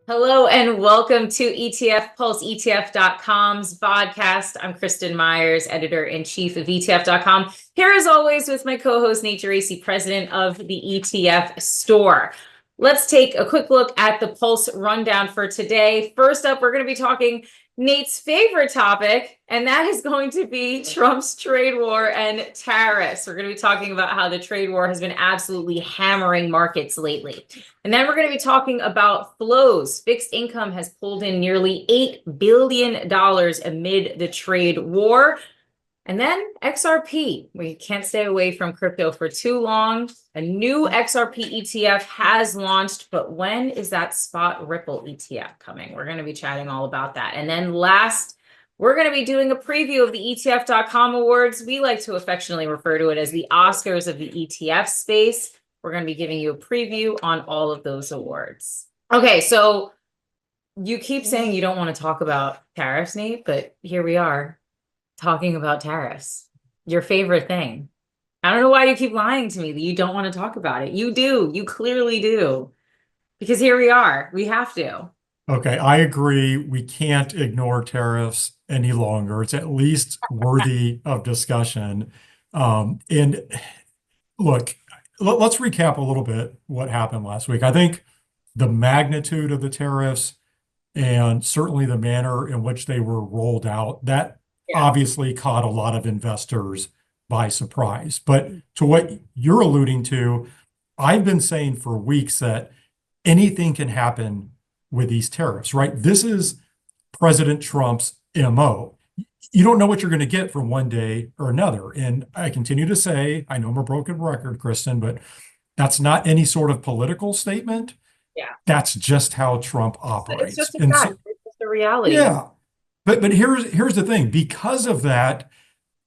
Hello and welcome to ETF Pulse, ETF.com's podcast. I'm Kristin Myers, editor-in-chief of ETF.com. Here as always with my co-host Nate Geraci, president of the ETF store. Let's take a quick look at the Pulse rundown for today. First up, we're going to be talking Nate's favorite topic, and that is going to be Trump's trade war and tariffs. We're going to be talking about how the trade war has been absolutely hammering markets lately. And then we're going to be talking about flows. Fixed income has pulled in nearly $8 billion amid the trade war. And then XRP, we can't stay away from crypto for too long. A new XRP ETF has launched, but when is that spot Ripple ETF coming? We're going to be chatting all about that. And then last, we're going to be doing a preview of the ETF.com awards. We like to affectionately refer to it as the Oscars of the ETF space. We're going to be giving you a preview on all of those awards. Okay, so you keep saying you don't want to talk about tariffs, Nate, but here we are talking about tariffs, your favorite thing. I don't know why you keep lying to me that you don't want to talk about it. You do. You clearly do. Because here we are. We have to. Okay, I agree. We can't ignore tariffs any longer. It's at least worthy of discussion. And look, let's recap a little bit what happened last week. I think the magnitude of the tariffs and certainly the manner in which they were rolled out, that obviously caught a lot of investors by surprise. But to what you're alluding to, I've been saying for weeks that anything can happen with these tariffs, right? This is President Trump's MO. You don't know what you're going to get from one day or another. And I continue to say, I know I'm a broken record, Kristin, but that's not any sort of political statement. Yeah. That's just how Trump operates. It's just a fact. It's just a reality. Yeah. But here's the thing. Because of that,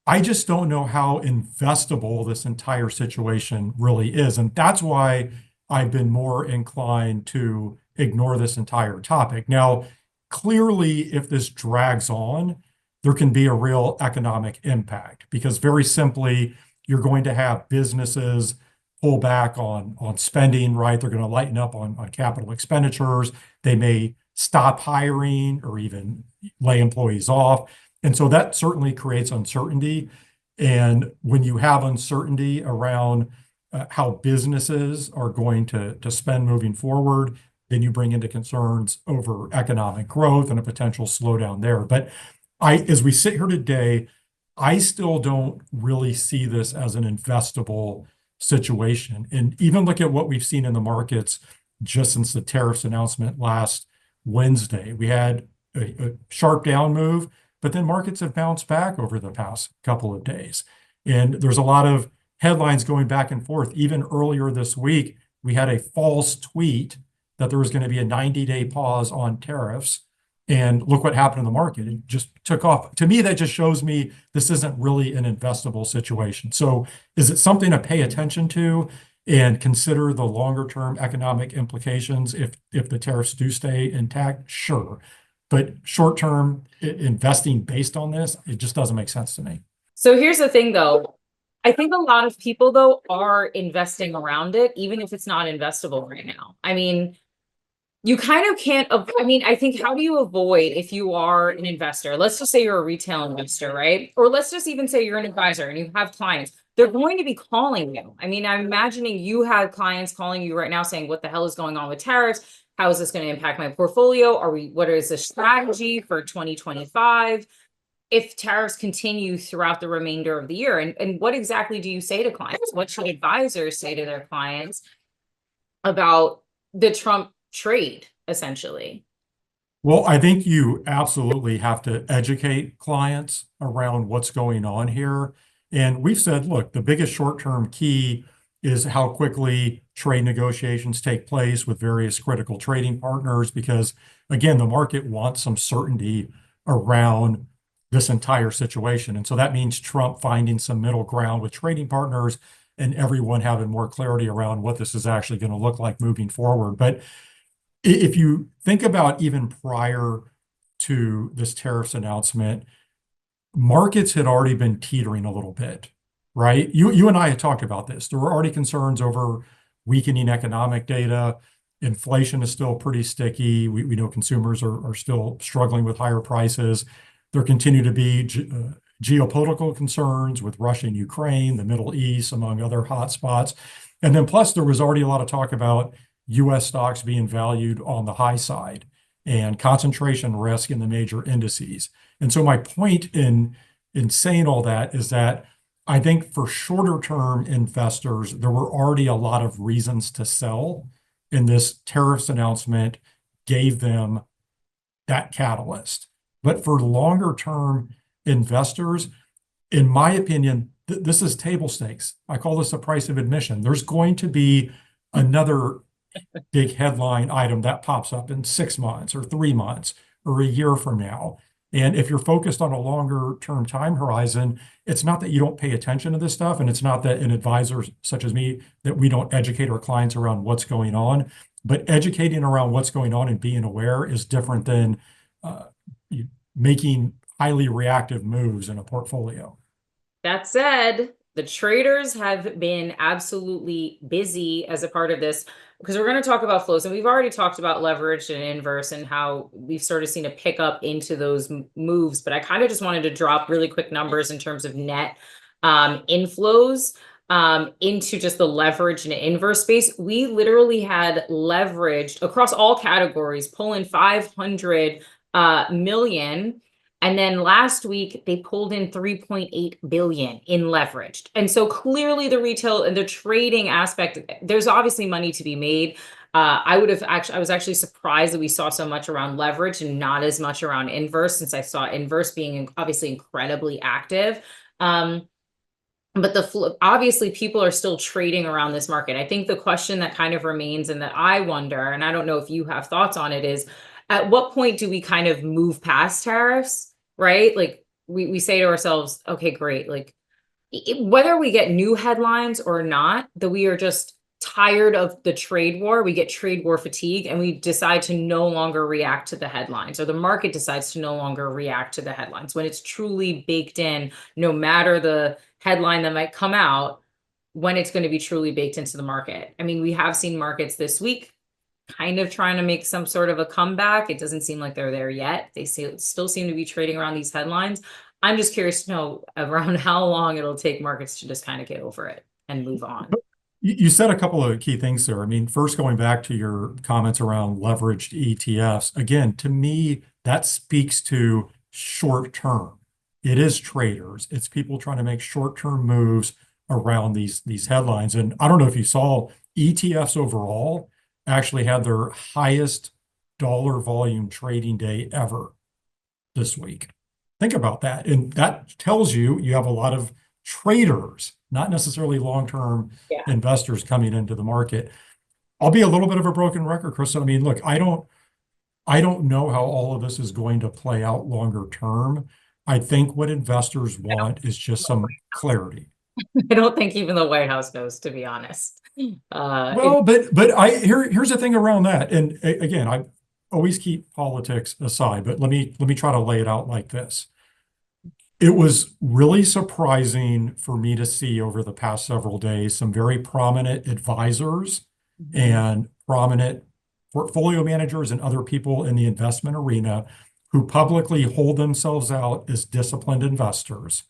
I just don't know how investable this entire situation really is. And that's why I've been more inclined to ignore this entire topic. Now, clearly, if this drags on, there can be a real economic impact because very simply, you're going to have businesses pull back on spending, right? They're going to lighten up on capital expenditures. They may stop hiring or even lay employees off. And so that certainly creates uncertainty. And when you have uncertainty around how businesses are going to spend moving forward, then you bring into concerns over economic growth and a potential slowdown there. But as we sit here today, I still don't really see this as an investable situation. And even look at what we've seen in the markets just since the tariffs announcement last Wednesday. We had a sharp down move, but then markets have bounced back over the past couple of days. And there's a lot of headlines going back and forth. Even earlier this week, we had a false tweet that there was going to be a 90-day pause on tariffs. And look what happened in the market. It just took off. To me, that just shows me this isn't really an investable situation. So is it something to pay attention to and consider the longer term economic implications if the tariffs do stay intact? Sure. But short term investing based on this, it just doesn't make sense to me. So here's the thing, though. I think a lot of people, though, are investing around it, even if it's not investable right now. I mean, you kind of can't, I think, how do you avoid if you are an investor? Let's just say you're a retail investor, right? Or let's just even say you're an advisor and you have clients. They're going to be calling you. I mean, I'm imagining you have clients calling you right now saying, what the hell is going on with tariffs? How is this going to impact my portfolio? What is the strategy for 2025? If tariffs continue throughout the remainder of the year, and what exactly do you say to clients? What should advisors say to their clients about the Trump trade, essentially? Well, I think you absolutely have to educate clients around what's going on here. And we've said, look, the biggest short-term key is how quickly trade negotiations take place with various critical trading partners, because again, the market wants some certainty around this entire situation. And so that means Trump finding some middle ground with trading partners and everyone having more clarity around what this is actually going to look like moving forward. But if you think about even prior to this tariffs announcement, markets had already been teetering a little bit, right? You and I had talked about this. There were already concerns over weakening economic data. Inflation is still pretty sticky. We know consumers are still struggling with higher prices. There continue to be geopolitical concerns with Russia and Ukraine, the Middle East, among other hotspots. And then plus there was already a lot of talk about US stocks being valued on the high side and concentration risk in the major indices. And so my point in saying all that is that I think for shorter term investors, there were already a lot of reasons to sell, and this tariffs announcement gave them that catalyst. But for longer term investors, in my opinion, this is table stakes. I call this the price of admission. There's going to be another big headline item that pops up in 6 months or 3 months or a year from now. And if you're focused on a longer term time horizon, it's not that you don't pay attention to this stuff, and it's not that an advisor such as me, that we don't educate our clients around what's going on. But educating around what's going on and being aware is different than making highly reactive moves in a portfolio. That said, the traders have been absolutely busy as a part of this, because we're going to talk about flows, and we've already talked about leverage and inverse and how we've sort of seen a pickup into those moves. But I kind of just wanted to drop really quick numbers in terms of net inflows into just the leverage and inverse space. We literally had leveraged across all categories, pulling 500 million. And then last week, they pulled in 3.8 billion in leveraged. And so clearly the retail and the trading aspect, there's obviously money to be made. I was actually surprised that we saw so much around leverage and not as much around inverse, since I saw inverse being obviously incredibly active. But obviously people are still trading around this market. I think the question that kind of remains, and that I wonder, and I don't know if you have thoughts on it, is at what point do we kind of move past tariffs? Right? Like we say to ourselves, okay, great. Like whether we get new headlines or not, that we are just tired of the trade war, we get trade war fatigue, and we decide to no longer react to the headlines, or the market decides to no longer react to the headlines when it's truly baked in, no matter the headline that might come out, when it's going to be truly baked into the market. I mean, we have seen markets this week kind of trying to make some sort of a comeback. It doesn't seem like they're there yet. They still seem to be trading around these headlines. I'm just curious to know around how long it'll take markets to just kind of get over it and move on. You said a couple of key things there. I mean, first, going back to your comments around leveraged ETFs, again, to me, that speaks to short term. It is traders. It's people trying to make short-term moves around these headlines. And I don't know if you saw, ETFs overall actually had their highest dollar volume trading day ever this week. Think about that. And that tells you have a lot of traders, not necessarily long-term investors coming into the market. I'll be a little bit of a broken record, Kristin. I mean, look, I don't know how all of this is going to play out longer term. I think what investors want is just some clarity. I don't think even the White House knows, to be honest. Well, but here's the thing around that. And again, I always keep politics aside, but let me try to lay it out like this. It was really surprising for me to see over the past several days some very prominent advisors and prominent portfolio managers and other people in the investment arena who publicly hold themselves out as disciplined investors.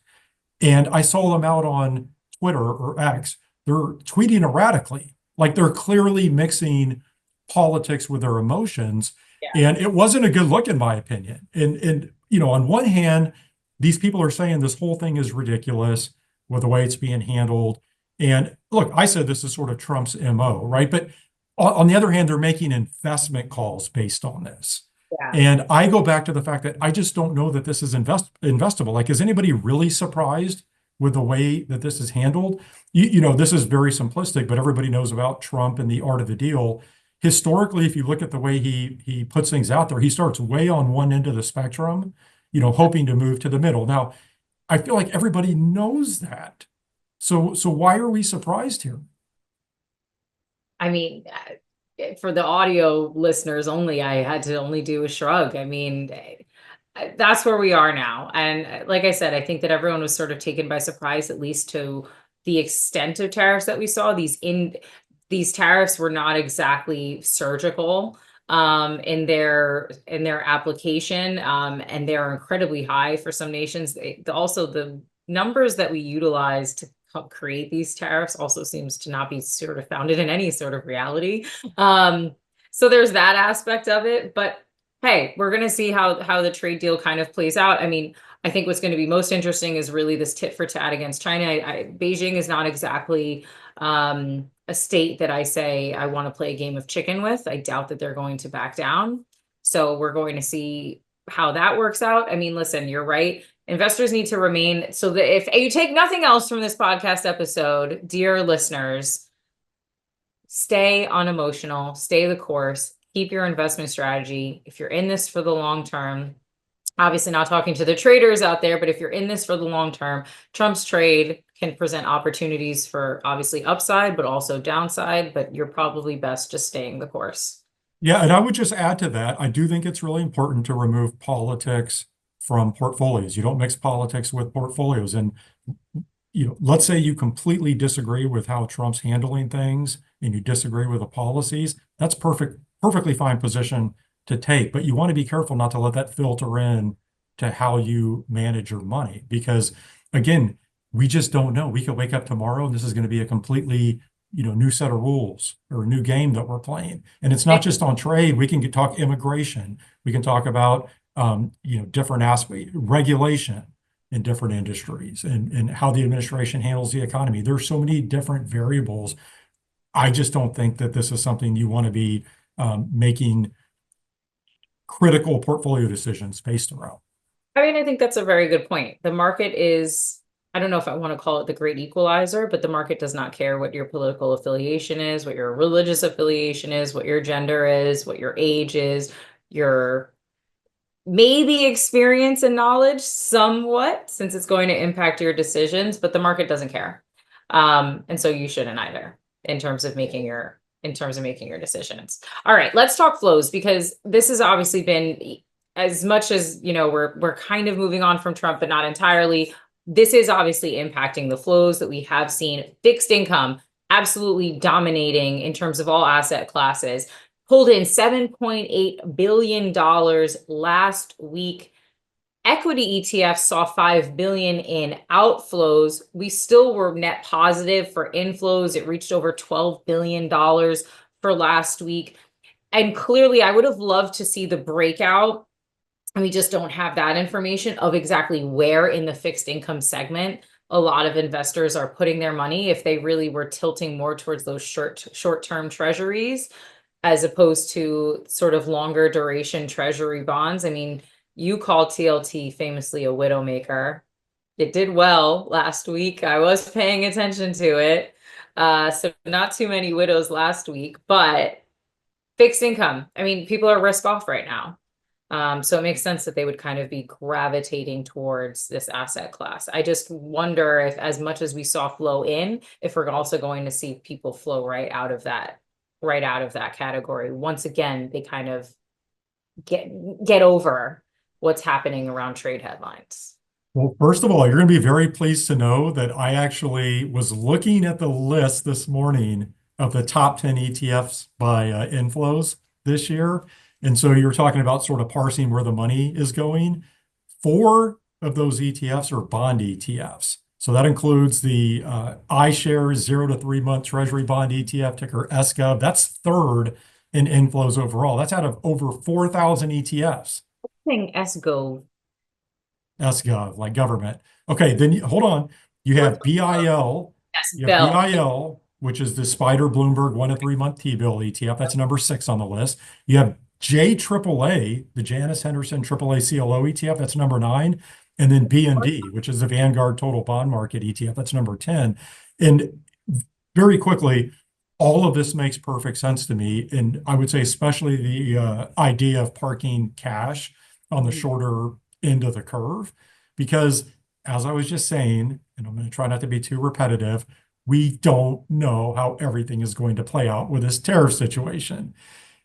And I saw them out on Twitter or X. They're tweeting erratically, like they're clearly mixing politics with their emotions. Yeah. And it wasn't a good look, in my opinion. And on one hand, these people are saying this whole thing is ridiculous with the way it's being handled. And look, I said this is sort of Trump's MO, right? But on the other hand, they're making investment calls based on this. Yeah. And I go back to the fact that I just don't know that this is investable. Like, is anybody really surprised with the way that this is handled? This is very simplistic, but everybody knows about Trump and the art of the deal. Historically, if you look at the way he puts things out there, he starts way on one end of the spectrum, hoping to move to the middle. Now, I feel like everybody knows that. So why are we surprised here? I mean, for the audio listeners only, I had to only do a shrug. I mean, that's where we are now. And like I said, I think that everyone was sort of taken by surprise, at least to the extent of tariffs that we saw. These these tariffs were not exactly surgical in their application, and they're incredibly high for some nations. Also, the numbers that we utilize to help create these tariffs also seems to not be sort of founded in any sort of reality. So there's that aspect of it. But hey, we're going to see how the trade deal kind of plays out. I mean, I think what's going to be most interesting is really this tit for tat against China. Beijing is not exactly a state that I say I want to play a game of chicken with. I doubt that they're going to back down. So we're going to see how that works out. I mean, listen, you're right. Investors need to remain, so that if you take nothing else from this podcast episode, dear listeners, stay unemotional, stay the course, keep your investment strategy. If you're in this for the long term, obviously not talking to the traders out there, but if you're in this for the long term, Trump's trade can present opportunities for obviously upside, but also downside, but you're probably best just staying the course. Yeah, and I would just add to that, I do think it's really important to remove politics from portfolios. You don't mix politics with portfolios. And let's say you completely disagree with how Trump's handling things and you disagree with the policies. That's perfectly fine position to take, but you want to be careful not to let that filter in to how you manage your money, because again, we just don't know. We could wake up tomorrow and this is going to be a completely new set of rules or a new game that we're playing. And it's not just on trade. We can talk immigration. We can talk about different aspects, regulation in different industries, and how the administration handles the economy. There's so many different variables. I just don't think that this is something you want to be making critical portfolio decisions based around. I mean, I think that's a very good point. The market is, I don't know if I want to call it the great equalizer, but the market does not care what your political affiliation is, what your religious affiliation is, what your gender is, what your age is, your maybe experience and knowledge somewhat, since it's going to impact your decisions, but the market doesn't care. And so you shouldn't either in terms of making your decisions. All right, let's talk flows, because this has obviously been, as much as we're kind of moving on from Trump, but not entirely. This is obviously impacting the flows that we have seen. Fixed income absolutely dominating in terms of all asset classes. Pulled in $7.8 billion last week. Equity ETFs saw $5 billion in outflows. We still were net positive for inflows. It reached over $12 billion for last week. And clearly, I would have loved to see the breakout, and we just don't have that information of exactly where in the fixed income segment a lot of investors are putting their money, if they really were tilting more towards those short-term treasuries as opposed to sort of longer duration treasury bonds. I mean, you call TLT famously a widowmaker. It did well last week. I was paying attention to it. So not too many widows last week, but fixed income, I mean, people are risk off right now. So it makes sense that they would kind of be gravitating towards this asset class. I just wonder if, as much as we saw flow in, if we're also going to see people flow right out of that category. Once again, they kind of get over what's happening around trade headlines. Well, first of all, you're going to be very pleased to know that I actually was looking at the list this morning of the top 10 ETFs by inflows this year. And so you're talking about sort of parsing where the money is going. 4 of those ETFs are bond ETFs. So that includes the iShares 0 to 3 month Treasury bond ETF, ticker SGov. That's third in inflows overall. That's out of over 4,000 ETFs. SGov. SGov, like government. Okay, then hold on. You have BIL. You have BIL, which is the Spider Bloomberg 1 to 3 month T-bill ETF. That's number 6 on the list. You have JAAA, the Janus Henderson AAA CLO ETF. That's number 9. And then BND, which is the Vanguard Total Bond Market ETF. That's number 10. And very quickly, all of this makes perfect sense to me. And I would say especially the idea of parking cash on the shorter end of the curve, because as I was just saying, and I'm going to try not to be too repetitive, we don't know how everything is going to play out with this tariff situation.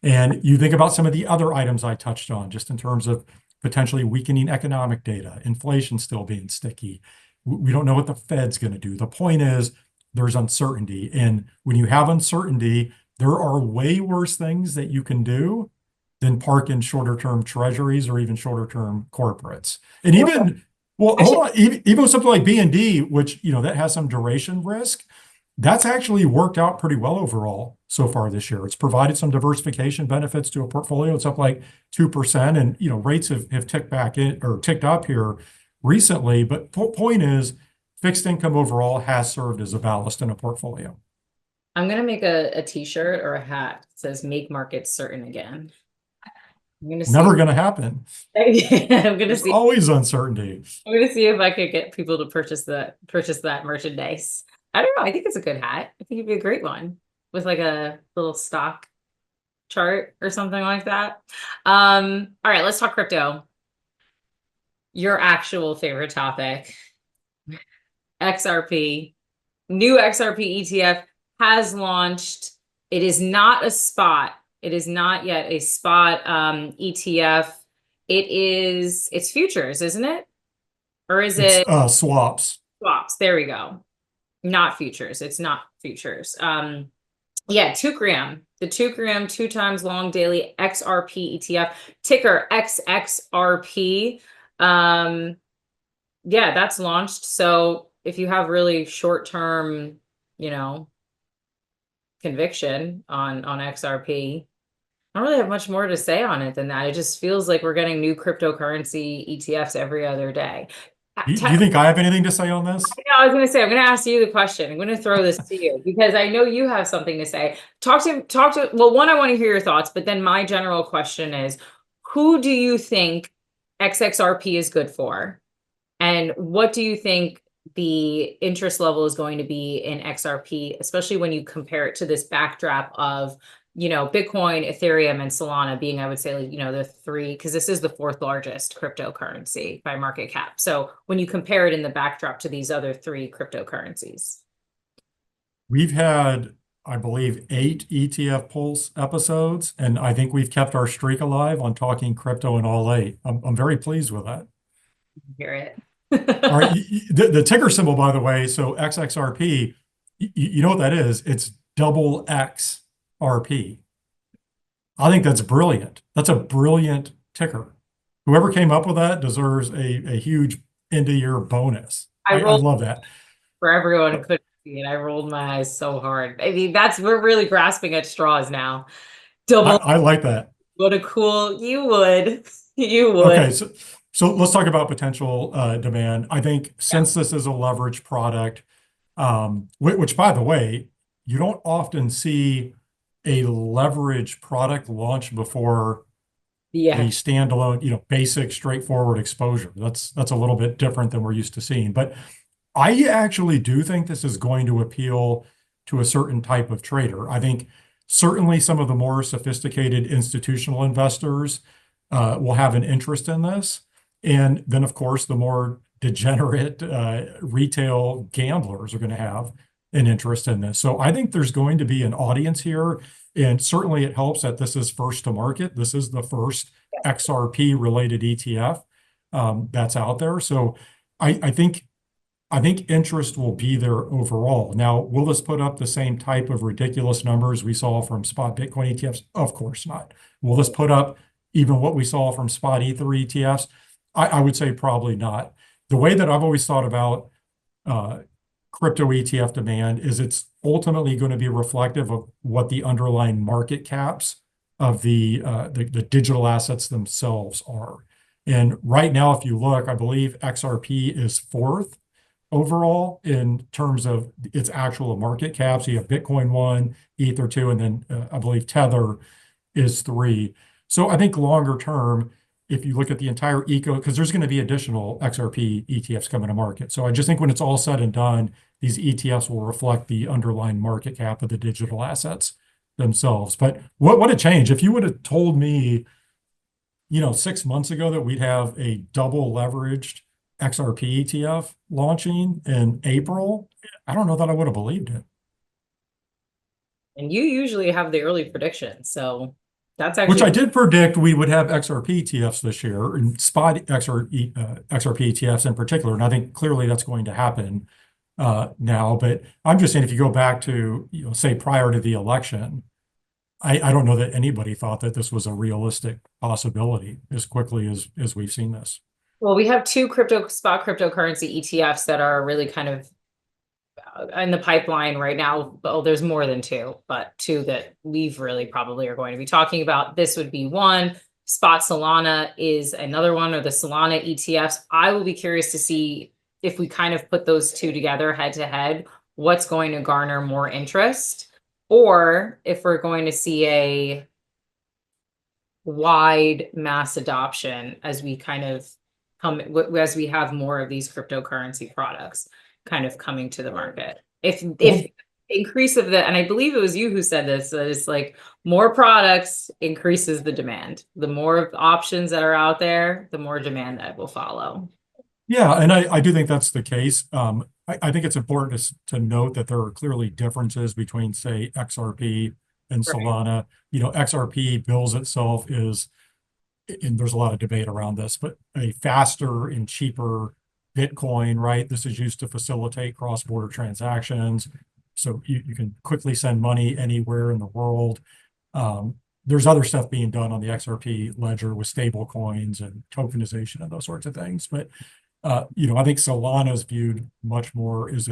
And you think about some of the other items I touched on, just in terms of potentially weakening economic data, inflation still being sticky. We don't know what the Fed's going to do. The point is, there's uncertainty. And when you have uncertainty, there are way worse things that you can do than park in shorter term treasuries or even shorter term corporates. And even, well, hold on, even with something like BND, which, that has some duration risk, that's actually worked out pretty well overall so far this year. It's provided some diversification benefits to a portfolio. It's up like 2%, and rates have ticked back in or ticked up here recently. But point is, fixed income overall has served as a ballast in a portfolio. I'm gonna make a t-shirt or a hat that says "Make markets certain again." I'm gonna see. Never going to happen. I'm gonna There's see. always uncertainty. I'm gonna see if I could get people to purchase that merchandise. I don't know. I think it's a good hat. I think it'd be a great one with like a little stock chart or something like that. All right, let's talk crypto. Your actual favorite topic, XRP. New XRP ETF has launched. It is not a spot. It is not yet a spot ETF. It's futures, isn't it? Or is it Swaps? Swaps? There we go. Not futures. It's not futures. Yeah, 2 gram. The 2 gram, 2 times long daily XRP ETF, ticker XXRP. Yeah, that's launched. So if you have really short-term, conviction on XRP, I don't really have much more to say on it than that. It just feels like we're getting new cryptocurrency ETFs every other day. Do you think I have anything to say on this? I was going to say, I'm going to ask you the question. I'm going to throw this to you because I know you have something to say. Well, one, I want to hear your thoughts, but then my general question is, who do you think XXRP is good for? And what do you think the interest level is going to be in XRP, especially when you compare it to this backdrop of, Bitcoin, Ethereum, and Solana being, I would say, the 3, because this is the 4th largest cryptocurrency by market cap. So when you compare it in the backdrop to these other 3 cryptocurrencies. We've had, I believe, 8 ETF Pulse episodes, and I think we've kept our streak alive on talking crypto in all 8. I'm very pleased with that. Hear it. All right, the ticker symbol, by the way, so XXRP, you know what that is? It's double XRP. I think that's brilliant. That's a brilliant ticker. Whoever came up with that deserves a huge end-of-year bonus. I love that. For everyone who couldn't see it, I rolled my eyes so hard. I mean, we're really grasping at straws now. Double. I like that. What a cool, you would. Okay, so let's talk about potential demand. I think since this is a leverage product, which by the way, you don't often see a leverage product launch before a standalone, basic, straightforward exposure. That's a little bit different than we're used to seeing. But I actually do think this is going to appeal to a certain type of trader. I think certainly some of the more sophisticated institutional investors will have an interest in this. And then, of course, the more degenerate retail gamblers are going to have an interest in this. So I think there's going to be an audience here. And certainly it helps that this is first to market. This is the first XRP related ETF that's out there. So I think interest will be there overall. Now, will this put up the same type of ridiculous numbers we saw from spot Bitcoin ETFs? Of course not. Will this put up even what we saw from spot Ether ETFs? I would say probably not. The way that I've always thought about crypto ETF demand is it's ultimately going to be reflective of what the underlying market caps of the digital assets themselves are. And right now, if you look, I believe XRP is 4th overall in terms of its actual market caps. You have Bitcoin 1, Ether 2, and then I believe Tether is 3. So I think longer term, if you look at the entire because there's going to be additional XRP ETFs coming to market. So I just think when it's all said and done, these ETFs will reflect the underlying market cap of the digital assets themselves. But what a change. If you would have told me, 6 months ago that we'd have a double leveraged XRP ETF launching in April, I don't know that I would have believed it. And you usually have the early predictions, so that's actually, which I did predict we would have XRP ETFs this year, and spot XRP ETFs in particular, and I think clearly that's going to happen. now. But I'm just saying, if you go back to, say prior to the election, I don't know that anybody thought that this was a realistic possibility as quickly as we've seen this. Well, we have two spot cryptocurrency ETFs that are really kind of in the pipeline right now. Well, there's more than two, but two that we've really probably are going to be talking about. This would be one. Spot Solana is another one, or the Solana ETFs. I will be curious to see if we kind of put those two together head to head, what's going to garner more interest, or if we're going to see a wide mass adoption as we kind of as we have more of these cryptocurrency products kind of coming to the market. If increase of the, and I believe it was you who said this, that it's like more products increases the demand. The more options that are out there, the more demand that will follow. Yeah, and I do think that's the case. I think it's important to note that there are clearly differences between, say, XRP and Solana. XRP bills itself is, and there's a lot of debate around this, but a faster and cheaper Bitcoin, right? This is used to facilitate cross-border transactions. So you can quickly send money anywhere in the world. There's other stuff being done on the XRP ledger with stable coins and tokenization and those sorts of things. But I think Solana is viewed much more as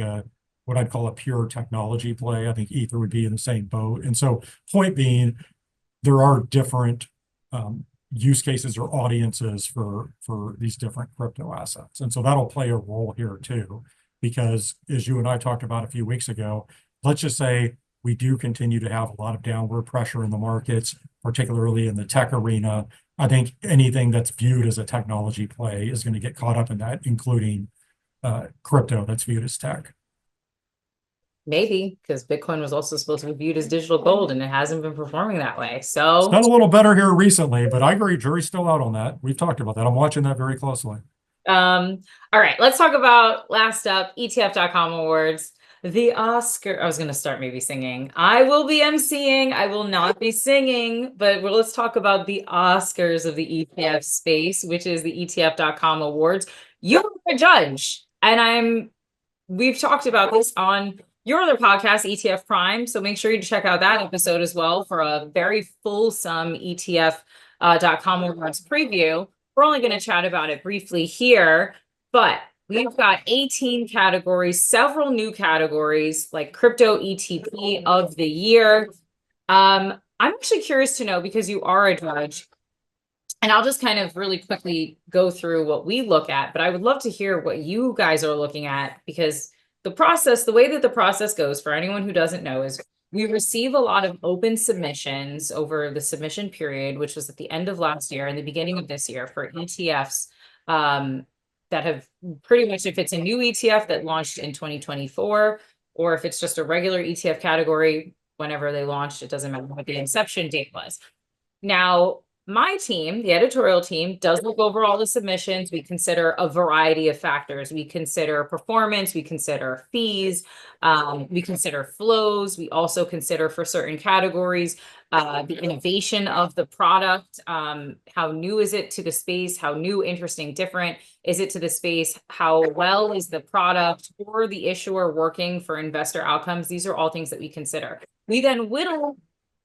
what I'd call a pure technology play. I think Ether would be in the same boat. And so, point being, there are different use cases or audiences for these different crypto assets, and so that'll play a role here too. Because as you and I talked about a few weeks ago, let's just say we do continue to have a lot of downward pressure in the markets, particularly in the tech arena. I think anything that's viewed as a technology play is going to get caught up in that, including crypto that's viewed as tech. Maybe, because Bitcoin was also supposed to be viewed as digital gold, and it hasn't been performing that way. So it's done a little better here recently, but I agree, jury's still out on that. We've talked about that. I'm watching that very closely. All right, let's talk about last up, ETF.com awards. The Oscar, I was going to start maybe singing. I will be emceeing. I will not be singing, but let's talk about the Oscars of the ETF space, which is the ETF.com awards. You're a judge, and we've talked about this on your other podcast, ETF Prime. So make sure you check out that episode as well for a very fulsome ETF.com awards preview. We're only going to chat about it briefly here, but we've got 18 categories, several new categories like crypto ETP of the year. I'm actually curious to know, because you are a judge, and I'll just kind of really quickly go through what we look at, but I would love to hear what you guys are looking at, because the way that the process goes, for anyone who doesn't know, is we receive a lot of open submissions over the submission period, which was at the end of last year and the beginning of this year, for ETFs that have pretty much, if it's a new ETF that launched in 2024, or if it's just a regular ETF category, whenever they launched, it doesn't matter what the inception date was. Now, my team, the editorial team, does look over all the submissions. We consider a variety of factors. We consider performance, we consider fees, we consider flows. We also consider, for certain categories, the innovation of the product. How new is it to the space? How new, interesting, different is it to the space? How well is the product or the issuer working for investor outcomes? These are all things that we consider. We then whittle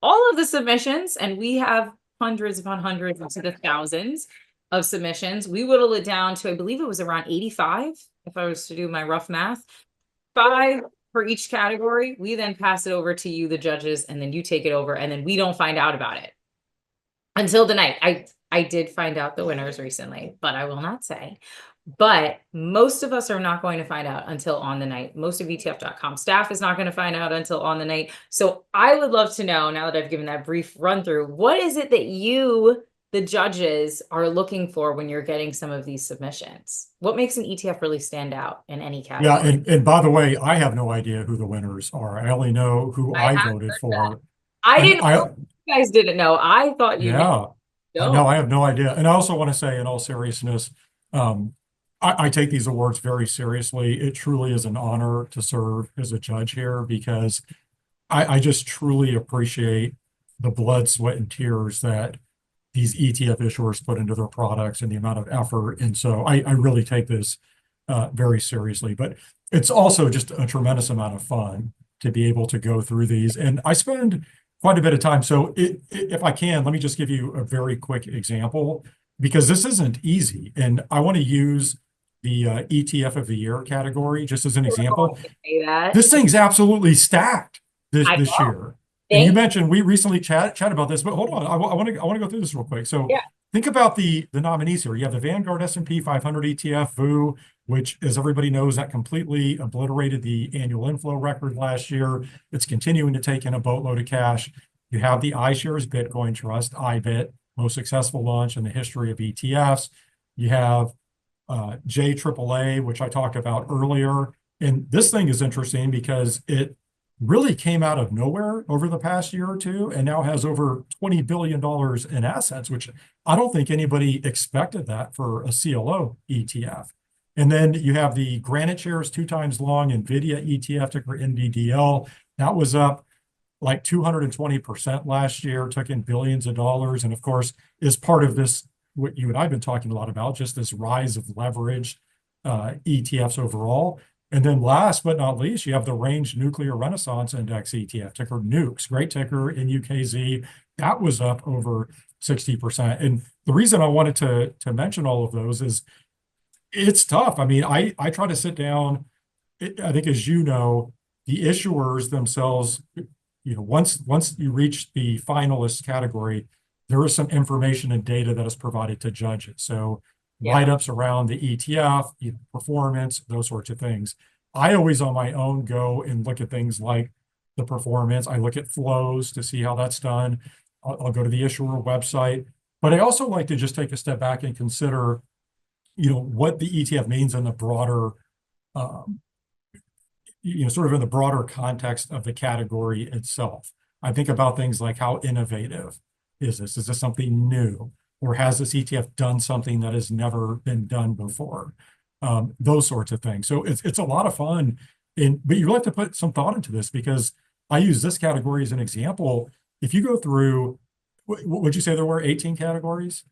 all of the submissions, and we have hundreds upon hundreds into the thousands of submissions. We whittle it down to, I believe it was around 85, if I was to do my rough math, 5 for each category. We then pass it over to you, the judges, and then you take it over, and then we don't find out about it until the night. I did find out the winners recently, but I will not say. But most of us are not going to find out until on the night. Most of ETF.com staff is not going to find out until on the night. So I would love to know, now that I've given that brief run through, what is it that you, the judges, are looking for when you're getting some of these submissions? What makes an ETF really stand out in any category? Yeah, and by the way, I have no idea who the winners are. I only know who I voted for. I didn't know. You guys didn't know. I thought you knew. No, I have no idea. And I also want to say, in all seriousness, I take these awards very seriously. It truly is an honor to serve as a judge here, because I just truly appreciate the blood, sweat, and tears that these ETF issuers put into their products and the amount of effort. And so I really take this very seriously. But it's also just a tremendous amount of fun to be able to go through these. And I spend quite a bit of time. So if I can, let me just give you a very quick example, because this isn't easy. And I want to use the ETF of the year category just as an example. Say that. This thing's absolutely stacked this I this know. year. And you Thank mentioned we recently chat about this, but hold on, I want to go through this real quick. So Yeah. think about the nominees here. You have the Vanguard S&P 500 ETF, VU, which, as everybody knows, that completely obliterated the annual inflow record last year. It's continuing to take in a boatload of cash. You have the iShares Bitcoin Trust, IBIT, most successful launch in the history of ETFs. You have JAAA, which I talked about earlier. And this thing is interesting because it really came out of nowhere over the past year or two and now has over $20 billion in assets, which I don't think anybody expected that for a CLO ETF. And then you have the Granite Shares 2 times long NVIDIA ETF, ticker NVDL. That was up like 220% last year, took in billions of dollars. And of course, is part of this, what you and I've been talking a lot about, just this rise of leveraged ETFs overall. And then last but not least, you have the Range Nuclear Renaissance Index ETF, ticker NUKES, great ticker in UKZ. That was up over 60%. And the reason I wanted to mention all of those is it's tough. I mean, I try to sit down. I think, as you know, the issuers themselves, once you reach the finalist category, there is some information and data that is provided to judges. So write-ups around the ETF, performance, those sorts of things. I always on my own go and look at things like the performance. I look at flows to see how that's done. I'll go to the issuer website, but I also like to just take a step back and consider, what the ETF means in the broader, sort of in the broader context of the category itself. I think about things like how innovative is this? Is this something new? Or has this ETF done something that has never been done before? Those sorts of things. So it's a lot of fun. But you have to put some thought into this, because I use this category as an example. If you go through, would you say there were 18 categories?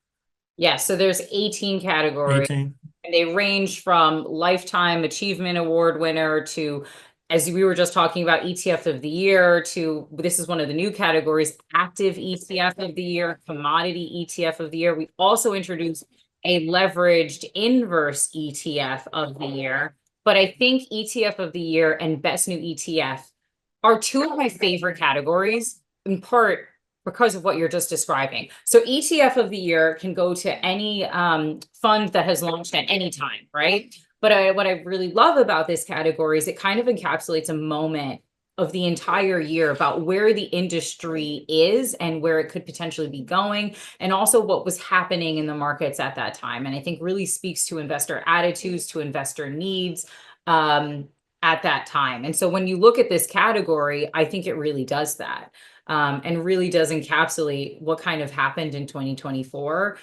Yeah, so there's 18 categories. 18. And they range from Lifetime Achievement Award winner to, as we were just talking about, ETF of the year, to, this is one of the new categories, active ETF of the year, commodity ETF of the year. We also introduced a leveraged inverse ETF of the year. But I think ETF of the year and best new ETF are two of my favorite categories, in part because of what you're just describing. So ETF of the year can go to any fund that has launched at any time, right? But what I really love about this category is it kind of encapsulates a moment of the entire year about where the industry is and where it could potentially be going, and also what was happening in the markets at that time. And I think really speaks to investor attitudes, to investor needs at that time. And so when you look at this category, I think it really does that. And really does encapsulate what kind of happened in 2024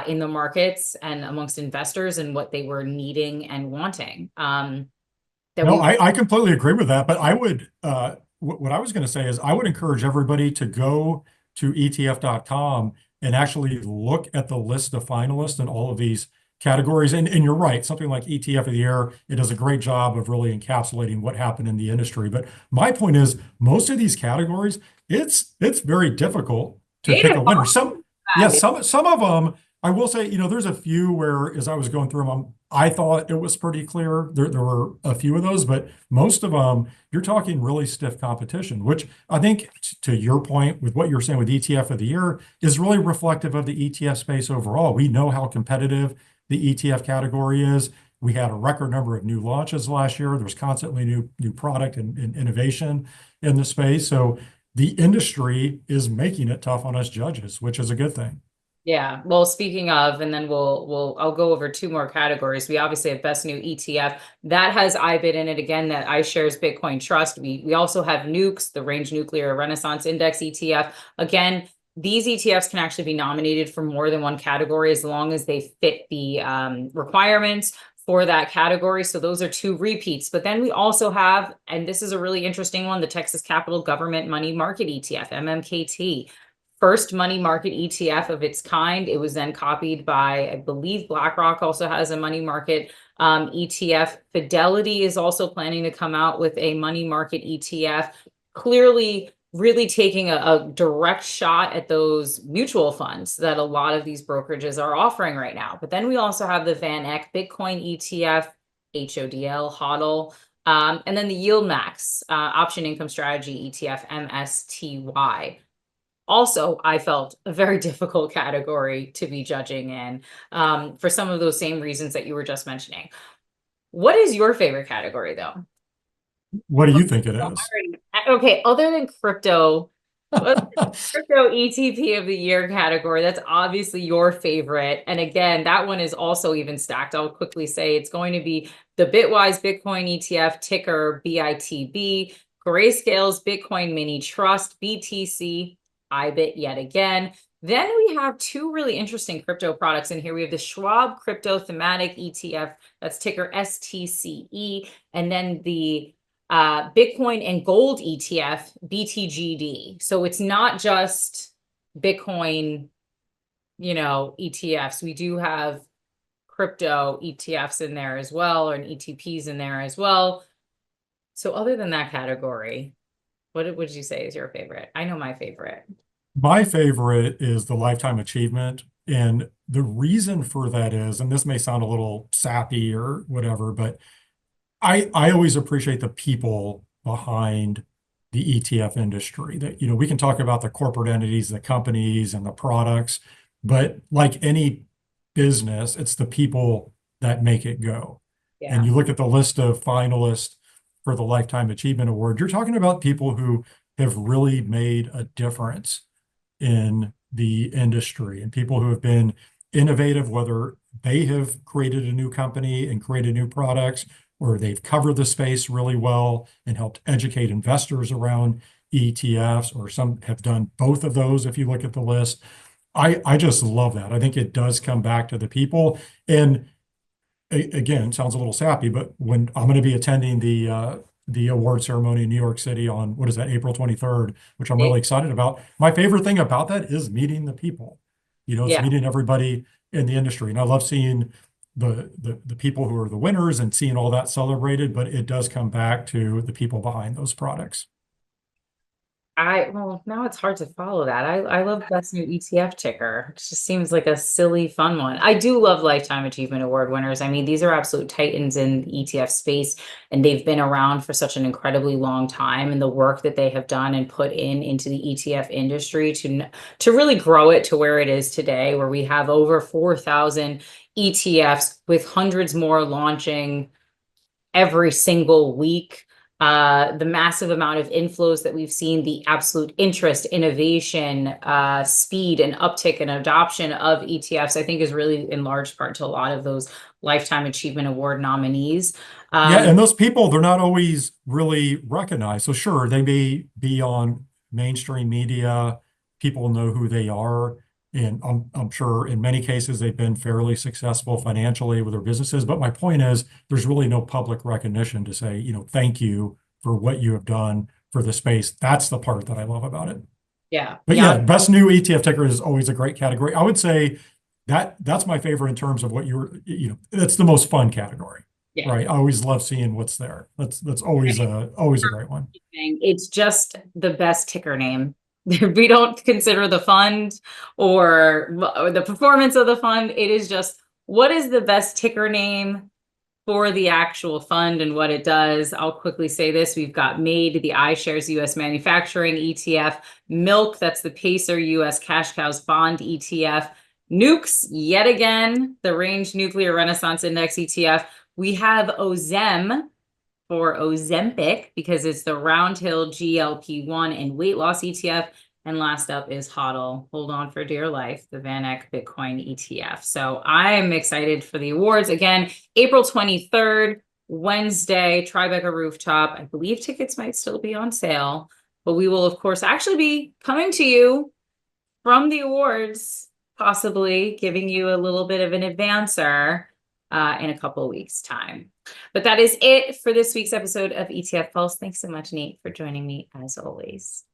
in the markets and amongst investors and what they were needing and wanting. I completely agree with that. But I would, what I was going to say is I would encourage everybody to go to ETF.com and actually look at the list of finalists in all of these categories. And you're right, something like ETF of the year, it does a great job of really encapsulating what happened in the industry. But my point is, most of these categories, it's very difficult to pick a winner. Some of them, I will say, there's a few where, as I was going through them, I thought it was pretty clear. There were a few of those, but most of them, you're talking really stiff competition, which I think, to your point with what you're saying with ETF of the year, is really reflective of the ETF space overall. We know how competitive the ETF category is. We had a record number of new launches last year. There's constantly new product and innovation in the space. So the industry is making it tough on us judges, which is a good thing. Yeah. Well, speaking of, and then I'll go over two more categories. We obviously have best new ETF that has IBIT in it again, that iShares Bitcoin Trust. We also have NUKES, the Range Nuclear Renaissance Index ETF. Again, these ETFs can actually be nominated for more than one category as long as they fit the requirements for that category. So those are two repeats. But then we also have, and this is a really interesting one, the Texas Capital Government Money Market ETF, MMKT. first money market ETF of its kind. It was then copied by, I believe, BlackRock also has a money market ETF. Fidelity is also planning to come out with a money market ETF. Clearly, really taking a direct shot at those mutual funds that a lot of these brokerages are offering right now. But then we also have the Van Eck Bitcoin ETF, HODL, and then the Yield Max Option Income Strategy ETF, MSTY. Also, I felt a very difficult category to be judging in for some of those same reasons that you were just mentioning. What is your favorite category, though? What do you think it is? Okay, other than crypto, what's the crypto ETP of the year category? That's obviously your favorite. And again, that one is also even stacked. I'll quickly say it's going to be the Bitwise Bitcoin ETF, ticker BITB, Grayscale's Bitcoin Mini Trust, BTC, IBIT yet again. Then we have two really interesting crypto products in here. We have the Schwab Crypto Thematic ETF, that's ticker STCE, and then the Bitcoin and gold ETF, BTGD. So it's not just Bitcoin, ETFs. We do have crypto ETFs in there as well, or ETPs in there as well. So other than that category, what would you say is your favorite? I know my favorite. My favorite is the lifetime achievement. And the reason for that is, and this may sound a little sappy or whatever, but I always appreciate the people behind the ETF industry. That, we can talk about the corporate entities, the companies, and the products, but like any business, it's the people that make it go. Yeah. And you look at the list of finalists for the Lifetime Achievement Award, you're talking about people who have really made a difference in the industry and people who have been innovative, whether they have created a new company and created new products, or they've covered the space really well and helped educate investors around ETFs, or some have done both of those if you look at the list. I just love that. I think it does come back to the people. And again, sounds a little sappy, but when I'm going to be attending the award ceremony in New York City on, what is that, April 23rd, which I'm really excited about. My favorite thing about that is meeting the people. It's meeting everybody in the industry. And I love seeing the people who are the winners and seeing all that celebrated, but it does come back to the people behind those products. Well, now it's hard to follow that. I love Best New ETF ticker. It just seems like a silly, fun one. I do love Lifetime Achievement Award winners. I mean, these are absolute titans in the ETF space, and they've been around for such an incredibly long time. And the work that they have done and put into the ETF industry to really grow it to where it is today, where we have over 4,000 ETFs with hundreds more launching every single week. The massive amount of inflows that we've seen, the absolute interest, innovation, speed, and uptick and adoption of ETFs, I think is really in large part to a lot of those Lifetime Achievement Award nominees. Yeah, and those people, they're not always really recognized. So sure, they may be on mainstream media, people know who they are, and I'm sure in many cases they've been fairly successful financially with their businesses. But my point is, there's really no public recognition to say, thank you for what you have done for the space. That's the part that I love about it. Yeah. But yeah, Best New ETF ticker is always a great category. I would say that's my favorite in terms of what that's the most fun category. Yeah. Right. I always love seeing what's there. That's always a great one. It's just the best ticker name. We don't consider the fund or the performance of the fund. It is just, what is the best ticker name for the actual fund and what it does. I'll quickly say this. We've got MADE, the iShares US Manufacturing ETF, MILK, that's the Pacer US Cash Cows Bond ETF, Nukes, yet again, the Range Nuclear Renaissance Index ETF. We have OZEM for Ozempic because it's the Roundhill GLP-1 and weight loss ETF. And last up is HODL, hold on for dear life, the Van Eck Bitcoin ETF. So I'm excited for the awards. Again, April 23rd, Wednesday, Tribeca Rooftop. I believe tickets might still be on sale, but we will, of course, actually be coming to you from the awards, possibly giving you a little bit of an advancer in a couple of weeks' time. But that is it for this week's episode of ETF Pulse. Thanks so much, Nate, for joining me as always.